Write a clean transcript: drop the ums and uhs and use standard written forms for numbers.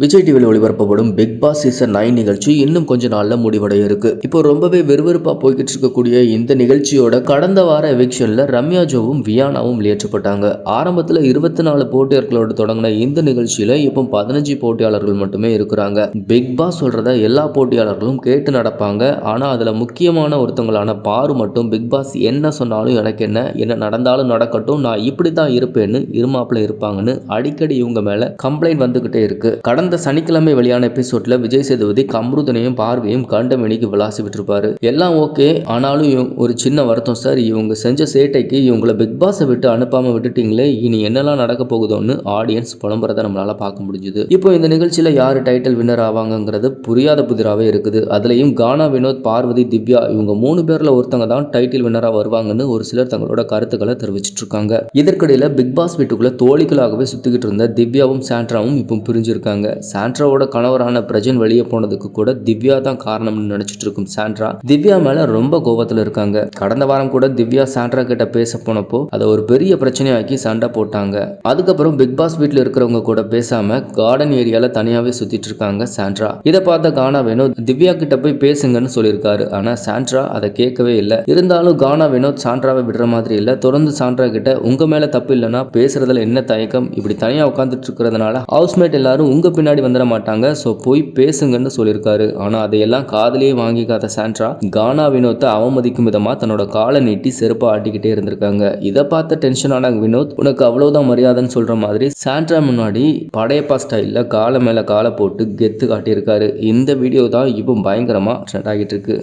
விஜய் டிவியில் ஒளிபரப்பப்படும் big Boss season 9 நிகழ்ச்சி இன்னும் கொஞ்ச நாள்ல முடிவடைய இருக்கு. இப்போ ரொம்பவே விறுவிறுப்பா போய்கிட்டு இருக்கக்கூடிய இந்த நிகழ்ச்சியோட கடந்த வார எவிக்ஷன்ல ரம்யா ஜோவும் வியானாவும் வெளியேற்றப்பட்டாங்க. ஆரம்பத்துல 24 போட்டியாளர்களோடு தொடங்கின இந்த நிகழ்ச்சியில இப்போ 15 போட்டியாளர்கள் மட்டுமே இருக்கிறாங்க. பிக் பாஸ் சொல்றத எல்லா போட்டியாளர்களும் கேட்டு நடப்பாங்க. ஆனா அதுல முக்கியமான ஒருத்தவங்களான பாரு மட்டும் பிக் பாஸ் என்ன சொன்னாலும் எனக்கு என்ன நடந்தாலும் நடக்கட்டும், நான் இப்படித்தான் இருப்பேன்னு இருமாப்புல இருப்பாங்கன்னு அடிக்கடி இவங்க மேல கம்ப்ளைண்ட் வந்துகிட்டே இருக்கு. கடந்த சனிக்கிழமை வெளியான எபிசோட்ல விஜய் சேதுபதி கம்ருதனையும் பார்வையும் கண்டமேனிக்கு விளாசி விட்டுருப்பாரு. எல்லாம் ஓகே, ஆனாலும் ஒரு சின்ன வருத்தம் சார், இவங்க செஞ்ச சேட்டைக்கு இவங்களை பிக் பாஸை விட்டு அனுப்பாம விட்டுட்டீங்களே, இனி என்னெல்லாம் நடக்க போகுதோன்னு ஆடியன்ஸ் புலம்புறத நம்மளால பார்க்க முடிஞ்சுது. இப்போ இந்த நிகழ்ச்சியில யாரு டைட்டில் வின்னர் ஆவாங்கிறது புரியாத புதிராவே இருக்குது. அதுலயும் கானா வினோத், பார்வதி, திவ்யா இவங்க 3 பேர்ல ஒருத்தங்க தான் டைட்டில் வின்னரா வருவாங்கன்னு ஒரு சிலர் தங்களோட கருத்துக்களை தெரிவிச்சிட்டு இருக்காங்க. இதற்கிடையில பிக் பாஸ் வீட்டுக்குள்ள தோழிகளாகவே சுத்திக்கிட்டு இருந்த திவ்யாவும் சாண்ட்ராவும் இப்போ பிரிஞ்சிருக்காங்க. சாண்ட்ராவோட கணவரான பிரஜன் வெளியே போனதுக்கு கூட திவ்யா தான் காரணம்னு நினைச்சிட்டு இருக்கும் சாண்ட்ரா திவ்யா மேல ரொம்ப கோபத்துல இருக்காங்க. கடந்த வாரம் கூட திவ்யா சாண்ட்ரா கிட்ட பேச போனப்போ அதை ஒரு பெரிய பிரச்சனையாக்கி சண்டை போட்டாங்க. அதுக்கப்புறம் பிக் பாஸ் வீட்டுல இருக்கிறவங்க கூட பேசாம கார்டன் ஏரியால தனியாவே சுத்திட்டு இருக்காங்க சாண்ட்ரா. இதை பார்த்த கானா வினோத் திவ்யா கிட்ட போய் பேசுங்கன்னு சொல்லியிருக்காரு. ஆனா சாண்ட்ரா அதை கேட்கவே இல்லை. இருந்தாலும் கானா வினோத் சாண்ட்ராவை விடுற மாதிரி இல்ல. தொடர்ந்து சாண்ட்ரா கிட்ட உங்க மேல தப்பு இல்லைன்னா பேசுறதுல என்ன தயக்கம், இப்படி தனியா உட்காந்துட்டு இருக்கிறதுனால ஹவுஸ்மேட் எல்லாரும் உங்க பின்னாடி வந்துட மாட்டாங்க, சோ போய் பேசுங்கன்னு சொல்லியிருக்காரு. ஆனா அதையெல்லாம் காதலியே வாங்கிக்காத சாண்ட்ரா கானா வினோத்தை அவமதிக்கும் விதமா தன்னோட காலை நீட்டி செருப்பா ஆட்டிக்கிட்டே இருந்திருக்காங்க. இதை பார்த்த டென்ஷனான வினோத் உனக்கு அவ்வளவுதான் மரியாதைன்னு சொல்ற மாதிரி சாண்ட்ரா முன்னாடி படையப்பா ஸ்டைல்ல காலை மேல காலை போட்டு கெத்து காட்டியிருக்காரு. இந்த வீடியோ தான் இப்போ பயங்கரமா ட்ரெண்ட் ஆகிட்டு இருக்கு.